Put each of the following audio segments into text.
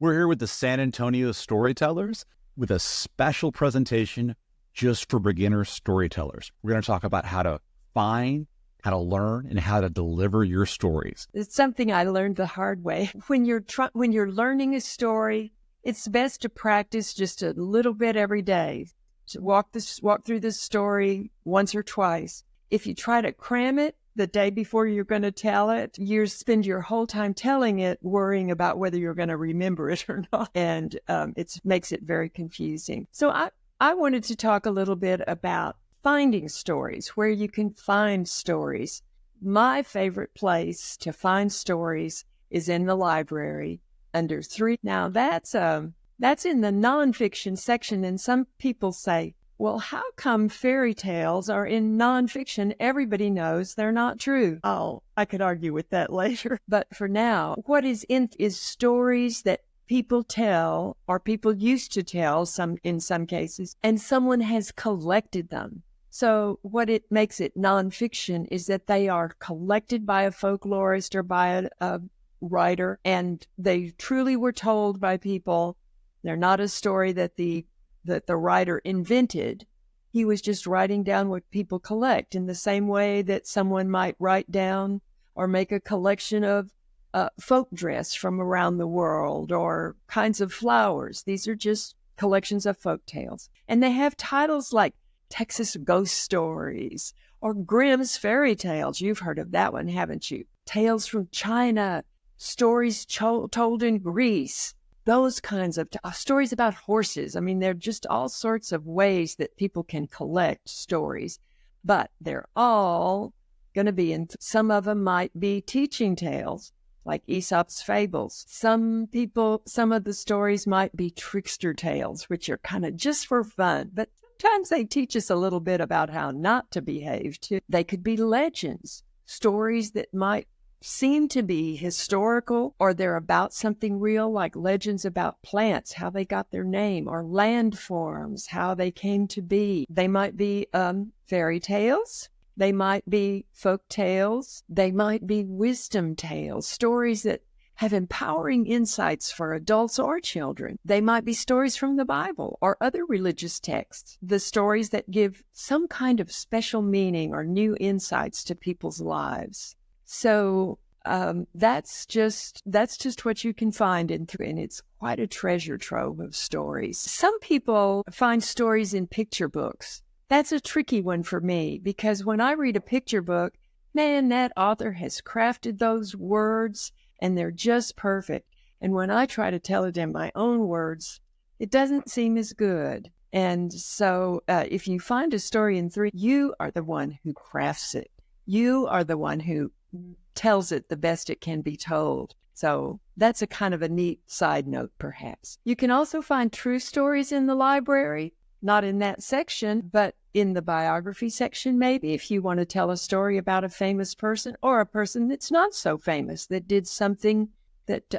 We're here with the San Antonio Storytellers with a special presentation just for beginner storytellers. We're going to talk about how to find, how to learn, and how to deliver your stories. It's something I learned the hard way. When you're learning a story, it's best to practice just a little bit every day. To walk through this story once or twice. If you try to cram it the day before you're going to tell it, you spend your whole time telling it, worrying about whether you're going to remember it or not. And it makes it very confusing. So I wanted to talk a little bit about finding stories, where you can find stories. My favorite place to find stories is in the library under 3. Now, that's in the nonfiction section, and some people say, well, how come fairy tales are in nonfiction? Everybody knows they're not true. Oh, I could argue with that later. But for now, what is stories that people tell, or people used to tell in some cases, and someone has collected them. So what it makes it nonfiction is that they are collected by a folklorist or by a writer, and they truly were told by people. They're not a story that the writer invented. He was just writing down what people collect, in the same way that someone might write down or make a collection of folk dress from around the world or kinds of flowers. These are just collections of folk tales. And they have titles like Texas Ghost Stories or Grimm's Fairy Tales. You've heard of that one, haven't you? Tales from China, stories told in Greece. Those kinds of stories about horses. I mean, there are just all sorts of ways that people can collect stories, but they're all going to be some of them might be teaching tales, like Aesop's fables. Some of the stories might be trickster tales, which are kind of just for fun, but sometimes they teach us a little bit about how not to behave too. They could be legends, stories that might seem to be historical, or they're about something real, like legends about plants, how they got their name, or landforms, how they came to be. They might be fairy tales. They might be folk tales. They might be wisdom tales, stories that have empowering insights for adults or children. They might be stories from the Bible or other religious texts, the stories that give some kind of special meaning or new insights to people's lives. So that's just what you can find and it's quite a treasure trove of stories. Some people find stories in picture books. That's a tricky one for me, because when I read a picture book, man, that author has crafted those words and they're just perfect. And when I try to tell it in my own words, it doesn't seem as good. And so if you find a story in 3, you are the one who crafts it. You are the one who tells it the best it can be told. So that's a kind of a neat side note, perhaps. You can also find true stories in the library, not in that section, but in the biography section, maybe, if you want to tell a story about a famous person or a person that's not so famous, that did something that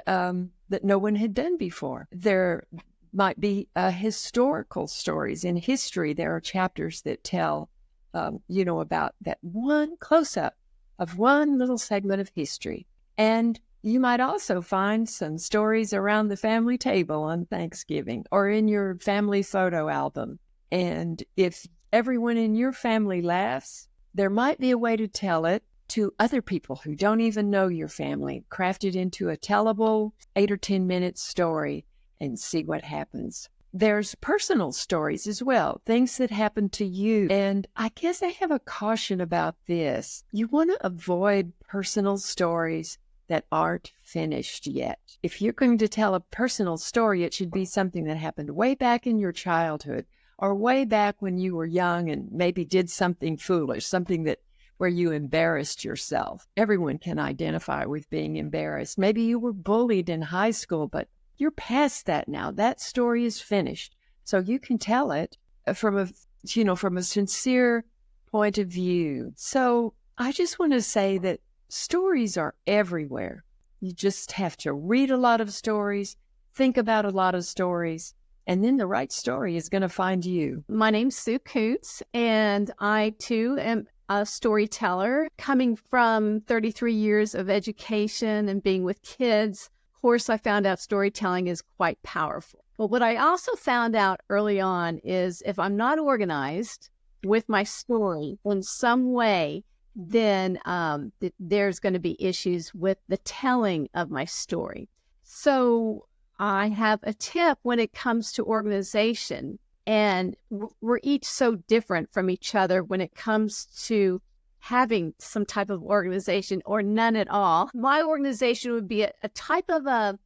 no one had done before. There might be historical stories. In history, there are chapters that tell, about that one close-up of one little segment of history. And you might also find some stories around the family table on Thanksgiving or in your family photo album. And if everyone in your family laughs, there might be a way to tell it to other people who don't even know your family, craft it into a tellable 8 or 10 minute story and see what happens. There's personal stories as well, things that happen to you. And I guess I have a caution about this. You want to avoid personal stories that aren't finished yet. If you're going to tell a personal story, it should be something that happened way back in your childhood or way back when you were young and maybe did something foolish, something where you embarrassed yourself. Everyone can identify with being embarrassed. Maybe you were bullied in high school, but you're past that now. That story is finished. So you can tell it from a sincere point of view. So I just want to say that stories are everywhere. You just have to read a lot of stories, think about a lot of stories, and then the right story is going to find you. My name's Sue Coots, and I too am a storyteller coming from 33 years of education and being with kids. course, I found out storytelling is quite powerful. But what I also found out early on is if I'm not organized with my story in some way, then there's going to be issues with the telling of my story. So I have a tip when it comes to organization, and we're each so different from each other when it comes to having some type of organization or none at all. My organization would be a type of a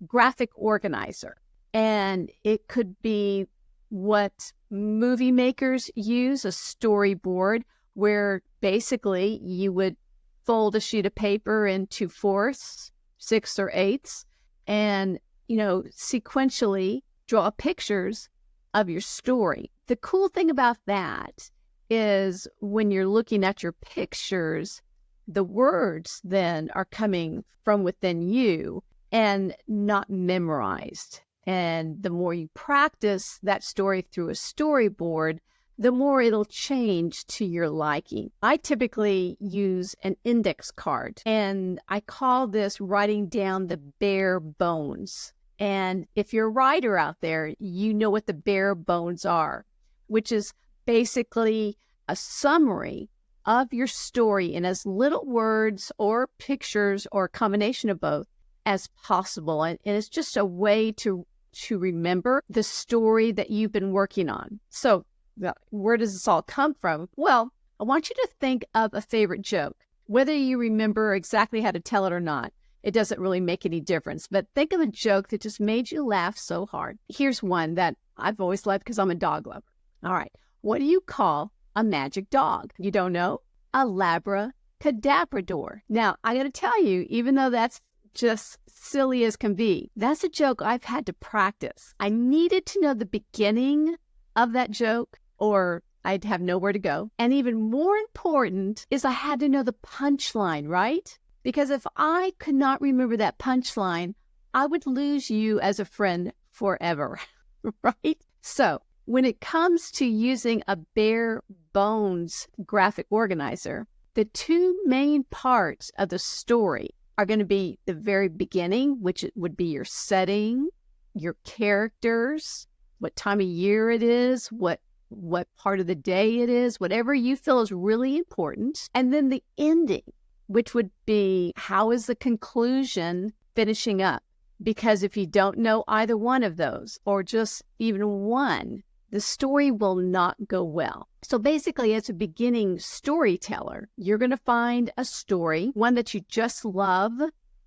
graphic organizer, and it could be what movie makers use, a storyboard, where basically you would fold a sheet of paper into fourths, sixths, or eighths, and sequentially draw pictures of your story. The cool thing about that is when you're looking at your pictures, the words then are coming from within you and not memorized. And the more you practice that story through a storyboard, the more it'll change to your liking. I typically use an index card, and I call this writing down the bare bones. And if you're a writer out there, you know what the bare bones are, which is basically a summary of your story in as little words or pictures or a combination of both as possible. And it's just a way to remember the story that you've been working on. So where does this all come from? Well, I want you to think of a favorite joke. Whether you remember exactly how to tell it or not, it doesn't really make any difference. But think of a joke that just made you laugh so hard. Here's one that I've always loved because I'm a dog lover. All right. What do you call a magic dog? You don't know? A Labracadabrador. Now, I got to tell you, even though that's just silly as can be, that's a joke I've had to practice. I needed to know the beginning of that joke, or I'd have nowhere to go. And even more important is I had to know the punchline, right? Because if I could not remember that punchline, I would lose you as a friend forever, right? So when it comes to using a bare bones graphic organizer, the two main parts of the story are going to be the very beginning, which would be your setting, your characters, what time of year it is, what part of the day it is, whatever you feel is really important. And then the ending, which would be how is the conclusion finishing up? Because if you don't know either one of those, or just even one, the story will not go well. So basically, as a beginning storyteller, you're going to find a story, one that you just love.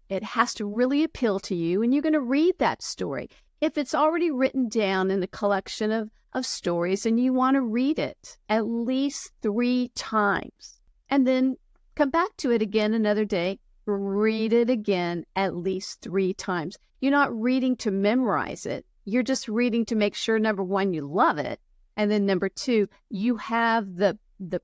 It has to really appeal to you, and you're going to read that story. If it's already written down in a collection of stories and you want to read it at least 3 times, and then come back to it again another day, read it again at least 3 times. You're not reading to memorize it. You're just reading to make sure, number one, you love it. And then number 2, you have the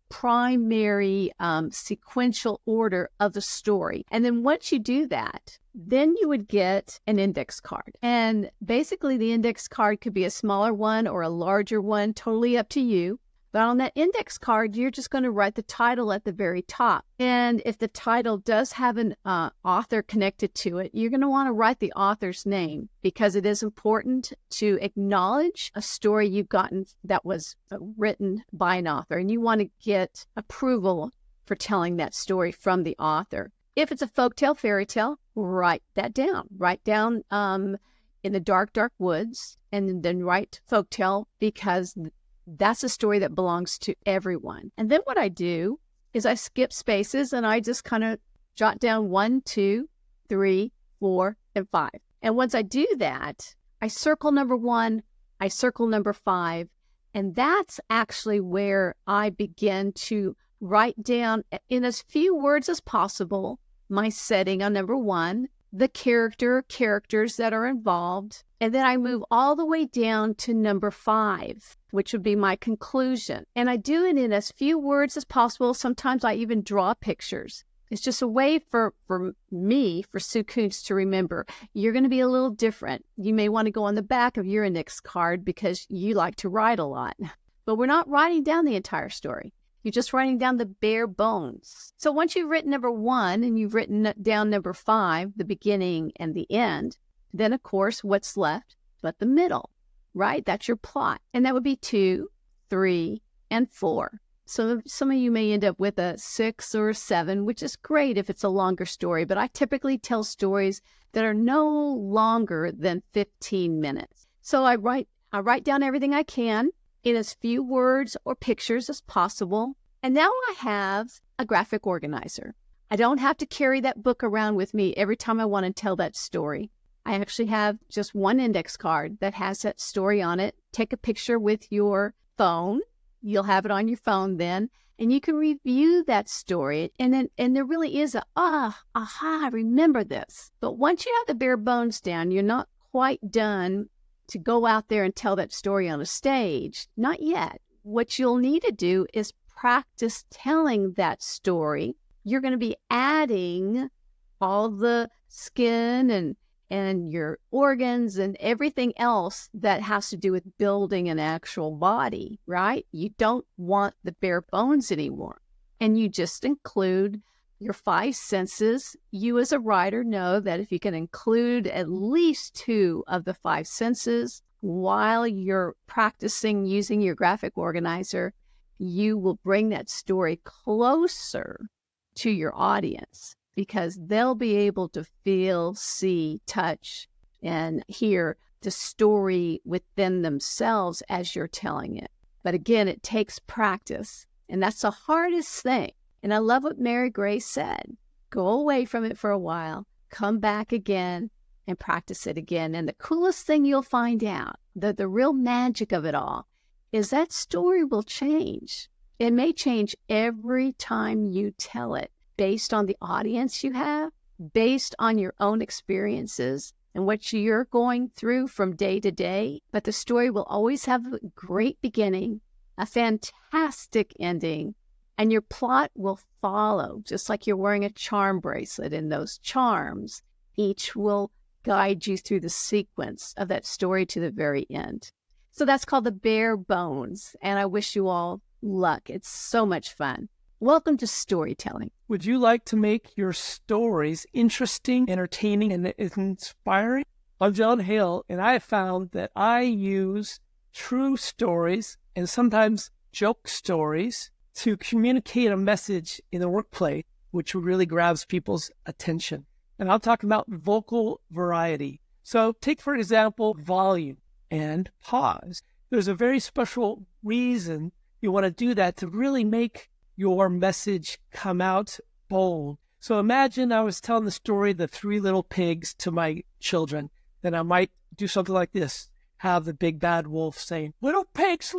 primary sequential order of the story. And then once you do that, then you would get an index card. And basically the index card could be a smaller one or a larger one, totally up to you. But on that index card, you're just going to write the title at the very top. And if the title does have an author connected to it, you're going to want to write the author's name, because it is important to acknowledge a story you've gotten that was written by an author. And you want to get approval for telling that story from the author. If it's a folktale, fairy tale, write that down. Write down in the dark, dark woods, and then write folktale, because that's a story that belongs to everyone. And then what I do is I skip spaces and I just kind of jot down 1, 2, 3, 4, and 5. And once I do that, I circle number 1, I circle number 5, and that's actually where I begin to write down in as few words as possible my setting on number 1, the characters that are involved, and then I move all the way down to number 5, which would be my conclusion. And I do it in as few words as possible. Sometimes I even draw pictures. It's just a way for me, for Sue Kuntz, to remember you're going to be a little different. You may want to go on the back of your index card because you like to write a lot. But we're not writing down the entire story. You're just writing down the bare bones. So once you've written number 1 and you've written down number 5, the beginning and the end, then of course, what's left but the middle, right? That's your plot. And that would be 2, 3, and 4. So some of you may end up with a 6 or a 7, which is great if it's a longer story, but I typically tell stories that are no longer than 15 minutes. So I write down everything I can in as few words or pictures as possible. And now I have a graphic organizer. I don't have to carry that book around with me every time I want to tell that story. I actually have just one index card that has that story on it. Take a picture with your phone. You'll have it on your phone then, and you can review that story. And there really is I remember this. But once you have the bare bones down, you're not quite done to go out there and tell that story on a stage. Not yet. What you'll need to do is practice telling that story. You're going to be adding all the skin and your organs and everything else that has to do with building an actual body, right? You don't want the bare bones anymore. And you just include your 5 senses. You as a writer know that if you can include at least 2 of the 5 senses while you're practicing using your graphic organizer, you will bring that story closer to your audience, because they'll be able to feel, see, touch, and hear the story within themselves as you're telling it. But again, it takes practice, and that's the hardest thing. And I love what Mary Grace said. Go away from it for a while, come back again, and practice it again. And the coolest thing you'll find out, the real magic of it all, is that story will change. It may change every time you tell it, based on the audience you have, based on your own experiences and what you're going through from day to day. But the story will always have a great beginning, a fantastic ending, and your plot will follow, just like you're wearing a charm bracelet, and those charms each will guide you through the sequence of that story to the very end. So that's called the bare bones, and I wish you all luck. It's so much fun. Welcome to storytelling. Would you like to make your stories interesting, entertaining, and inspiring? I'm John Hale, and I have found that I use true stories and sometimes joke stories to communicate a message in the workplace, which really grabs people's attention. And I'll talk about vocal variety. So take, for example, volume and pause. There's a very special reason you want to do that to really make your message come out bold. So imagine I was telling the story, The 3 Little Pigs, to my children. Then I might do something like this. Have the big bad wolf saying, little pigs,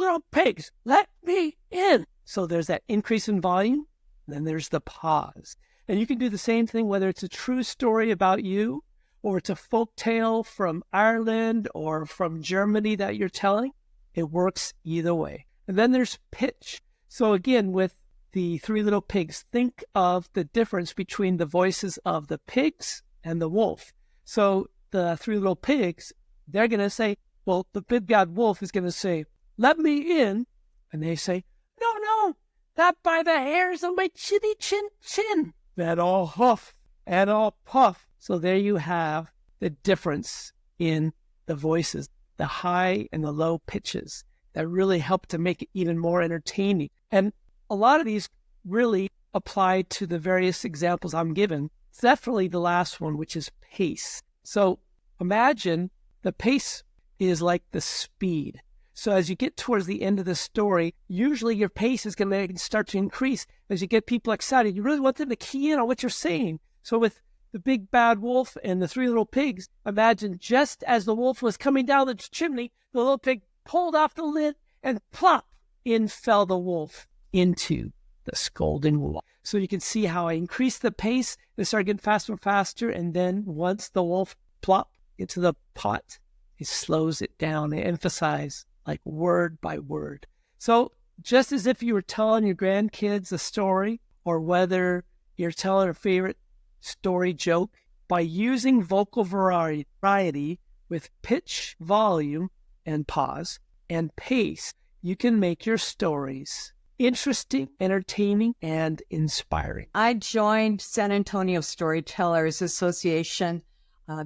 let me in. So there's that increase in volume. Then there's the pause. And you can do the same thing, whether it's a true story about you, or it's a folk tale from Ireland or from Germany that you're telling. It works either way. And then there's pitch. So again, with the 3 Little Pigs, think of the difference between the voices of the pigs and the wolf. So the 3 Little Pigs, they're going to say, well, the big bad wolf is going to say, let me in. And they say, no, not by the hairs of my chinny chin. Then all huff and all puff. So there you have the difference in the voices, the high and the low pitches that really help to make it even more entertaining. And a lot of these really apply to the various examples I'm given. It's definitely the last one, which is pace. So imagine the pace is like the speed. So as you get towards the end of the story, usually your pace is going to start to increase as you get people excited. You really want them to key in on what you're saying. So with the big bad wolf and the 3 Little Pigs, imagine just as the wolf was coming down the chimney, the little pig pulled off the lid and plop, in fell the wolf into the scalding water. So you can see how I increased the pace and started getting faster and faster. And then once the wolf plopped into the pot, it slows it down and emphasize like word by word. So just as if you were telling your grandkids a story, or whether you're telling a favorite story joke, by using vocal variety with pitch, volume, and pause, and pace, you can make your stories interesting, entertaining, and inspiring. I joined San Antonio Storytellers Association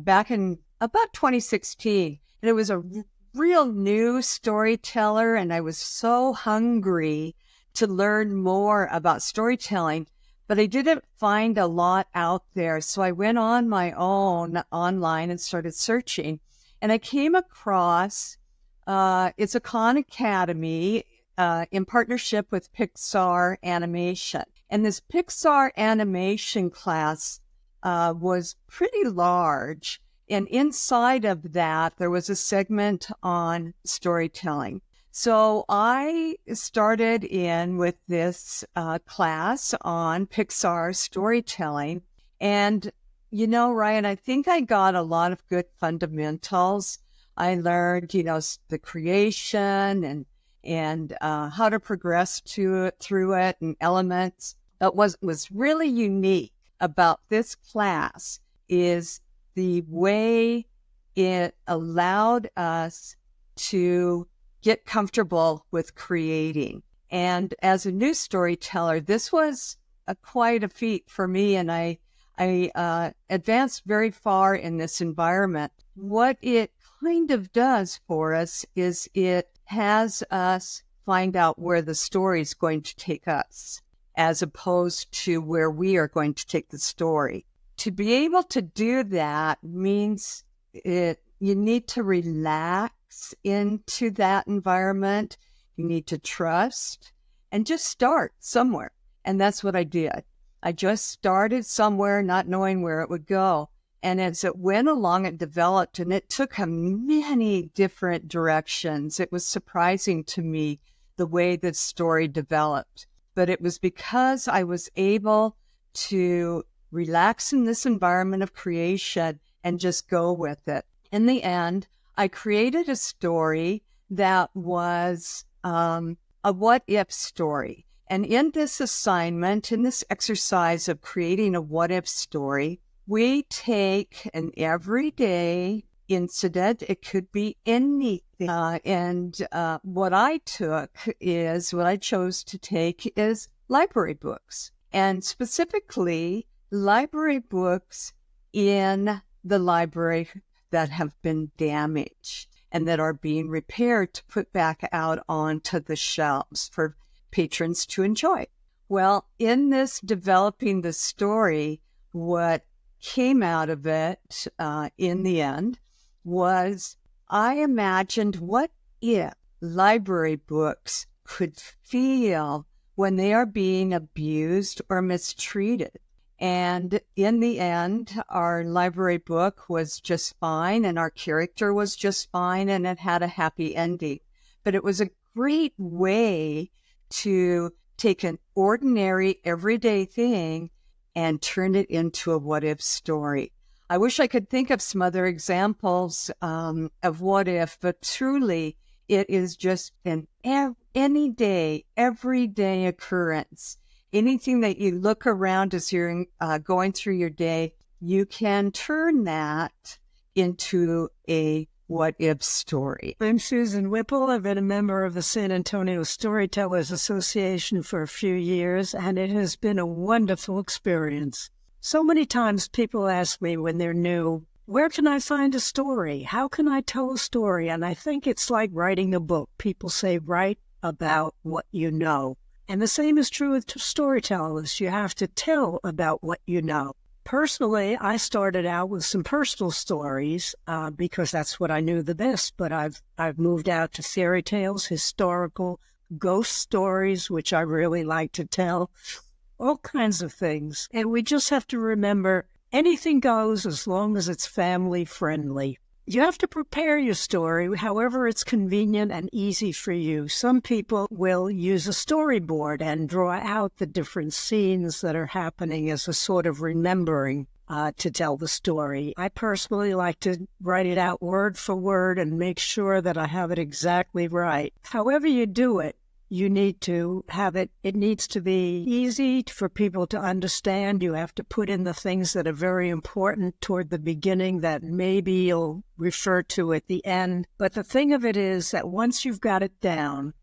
back in about 2016. And it was a real new storyteller, and I was so hungry to learn more about storytelling, but I didn't find a lot out there. So I went on my own online and started searching. And I came across it's a Khan Academy in partnership with Pixar Animation. And this Pixar animation class was pretty large. And inside of that, there was a segment on storytelling. So I started in with this class on Pixar storytelling. And, you know, Ryan, I think I got a lot of good fundamentals. I learned, you know, the creation and how to progress through it and elements. What was really unique about this class is the way it allowed us to get comfortable with creating. And as a new storyteller, this was quite a feat for me, and I advanced very far in this environment. What it kind of does for us is it has us find out where the story is going to take us, as opposed to where we are going to take the story. To be able to do that means you need to relax into that environment. You need to trust and just start somewhere. And that's what I did. I just started somewhere, not knowing where it would go. And as it went along, it developed, and it took many different directions. It was surprising to me the way the story developed. But it was because I was able to relax in this environment of creation and just go with it. In the end, I created a story that was a what-if story. And in this assignment, in this exercise of creating a what-if story, we take an everyday incident. It could be anything. What I chose to take is library books. And specifically, library books in the library that have been damaged and that are being repaired to put back out onto the shelves for patrons to enjoy. Well, in this developing the story, what came out of it in the end was I imagined what if library books could feel when they are being abused or mistreated. And in the end, our library book was just fine, and our character was just fine, and it had a happy ending. But it was a great way to take an ordinary, everyday thing and turn it into a what-if story. I wish I could think of some other examples of what if, but truly, it is just an everyday occurrence. Anything that you look around as you're going through your day, you can turn that into a what-if story. I'm Susan Whipple. I've been a member of the San Antonio Storytellers Association for a few years, and it has been a wonderful experience. So many times people ask me when they're new, where can I find a story? How can I tell a story? And I think it's like writing a book. People say, write about what you know. And the same is true with storytellers. You have to tell about what you know. Personally, I started out with some personal stories because that's what I knew the best. But I've moved out to fairy tales, historical, ghost stories, which I really like to tell, all kinds of things. And we just have to remember anything goes as long as it's family friendly. You have to prepare your story however it's convenient and easy for you. Some people will use a storyboard and draw out the different scenes that are happening as a sort of remembering to tell the story. I personally like to write it out word for word and make sure that I have it exactly right. However you do it, you need to have it. It needs to be easy for people to understand. You have to put in the things that are very important toward the beginning that maybe you'll refer to at the end. But the thing of it is that once you've got it down,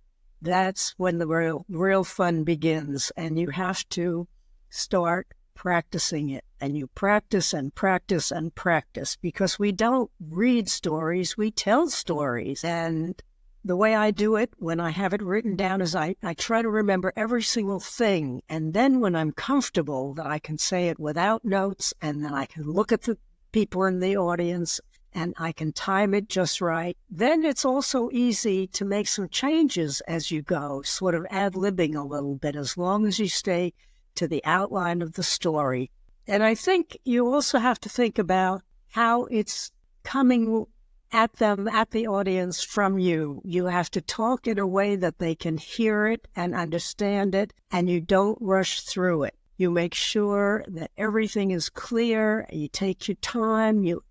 that's when the real fun begins. And you have to start practicing it. And you practice and practice and practice, because we don't read stories, we tell stories. And the way I do it when I have it written down is I try to remember every single thing. And then when I'm comfortable that I can say it without notes, and then I can look at the people in the audience and I can time it just right, then it's also easy to make some changes as you go, sort of ad-libbing a little bit, as long as you stay to the outline of the story. And I think you also have to think about how it's coming at them, at the audience, from you. You have to talk in a way that they can hear it and understand it, and you don't rush through it. You make sure that everything is clear, you take your time, you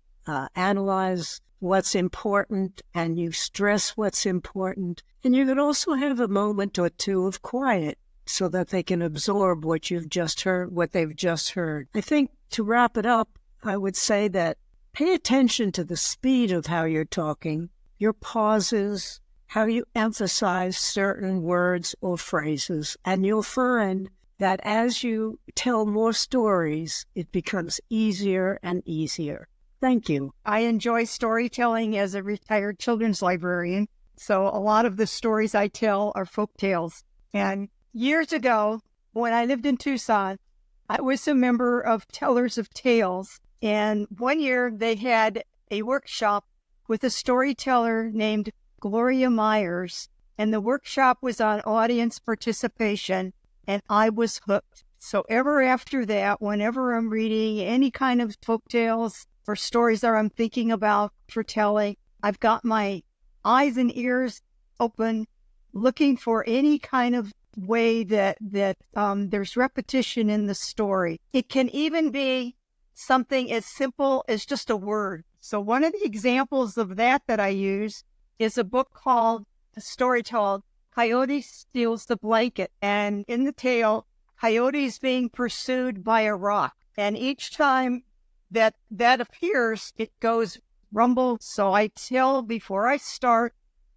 analyze what's important, and you stress what's important. And you can also have a moment or two of quiet so that they can absorb what you've just heard, what they've just heard. I think to wrap it up, I would say that pay attention to the speed of how you're talking, your pauses, how you emphasize certain words or phrases, and you'll find that as you tell more stories, it becomes easier and easier. Thank you. I enjoy storytelling as a retired children's librarian, so a lot of the stories I tell are folk tales. And years ago, when I lived in Tucson, I was a member of Tellers of Tales. And one year they had a workshop with a storyteller named Gloria Myers. And the workshop was on audience participation, and I was hooked. So ever after that, whenever I'm reading any kind of folk tales or stories that I'm thinking about for telling, I've got my eyes and ears open, looking for any kind of way that there's repetition in the story. It can even be something as simple as just a word. So one of the examples of that I use is a book called, a story called Coyote Steals the Blanket. And in the tale, Coyote is being pursued by a rock. And each time that appears, it goes rumble. So before I start,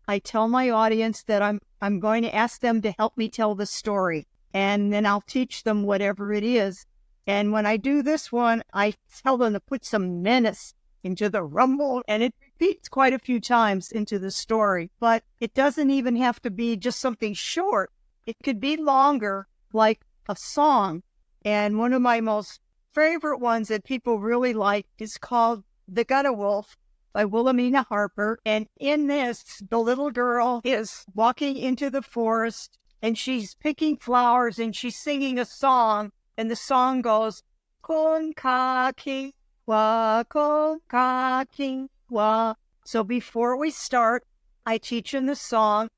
I tell my audience that I'm going to ask them to help me tell the story. And then I'll teach them whatever it is. And when I do this one, I tell them to put some menace into the rumble, and it repeats quite a few times into the story. But it doesn't even have to be just something short. It could be longer, like a song. And one of my most favorite ones that people really like is called The Gunna Wolf by Wilhelmina Harper. And in this, the little girl is walking into the forest, and she's picking flowers, and she's singing a song. And the song goes, Kon ka king wa, kon ka king wa. So before we start, I teach them the song.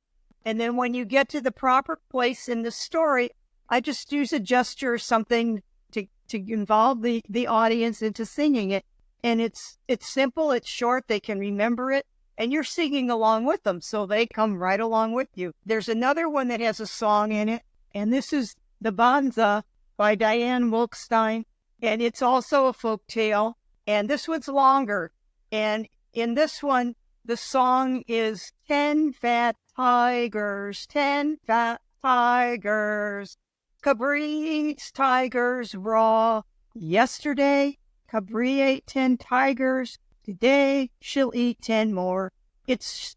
And then when you get to the proper place in the story, I just use a gesture or something to involve the audience into singing it. And it's simple, it's short, they can remember it, and you're singing along with them, so they come right along with you. There's another one that has a song in it, and this is The Bonza by Diane Wilkstein, and it's also a folk tale, and this one's longer. And in this one, the song is 10 fat tigers, 10 fat tigers. Cabri eats tigers raw. Yesterday, Cabri ate 10 tigers. Today, she'll eat 10 more. It's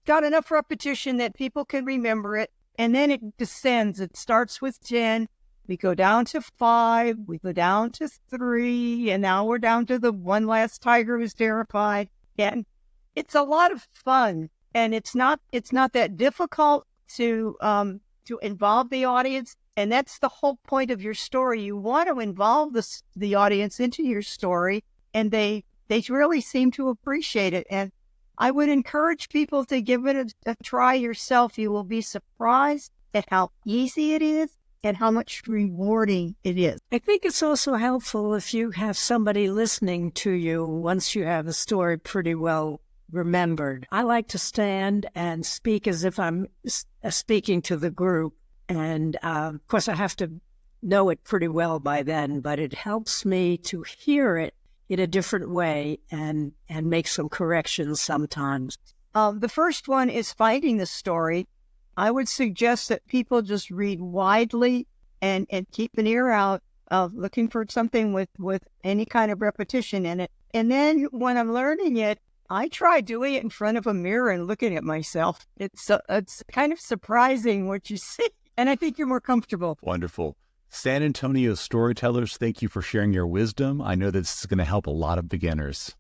got enough repetition that people can remember it, and then it descends. It starts with 10. We go down to 5. We go down to 3, and now we're down to the one last tiger who's terrified. And it's a lot of fun, and it's not that difficult to involve the audience. And that's the whole point of your story. You want to involve the audience into your story, and they really seem to appreciate it. And I would encourage people to give it a try yourself. You will be surprised at how easy it is and how much rewarding it is. I think it's also helpful if you have somebody listening to you once you have a story pretty well remembered. I like to stand and speak as if I'm speaking to the group. And of course, I have to know it pretty well by then, but it helps me to hear it in a different way and make some corrections sometimes. The first one is finding the story. I would suggest that people just read widely and keep an ear out of looking for something with any kind of repetition in it. And then when I'm learning it, I try doing it in front of a mirror and looking at myself. It's kind of surprising what you see, and I think you're more comfortable. Wonderful. San Antonio Storytellers, thank you for sharing your wisdom. I know this is going to help a lot of beginners.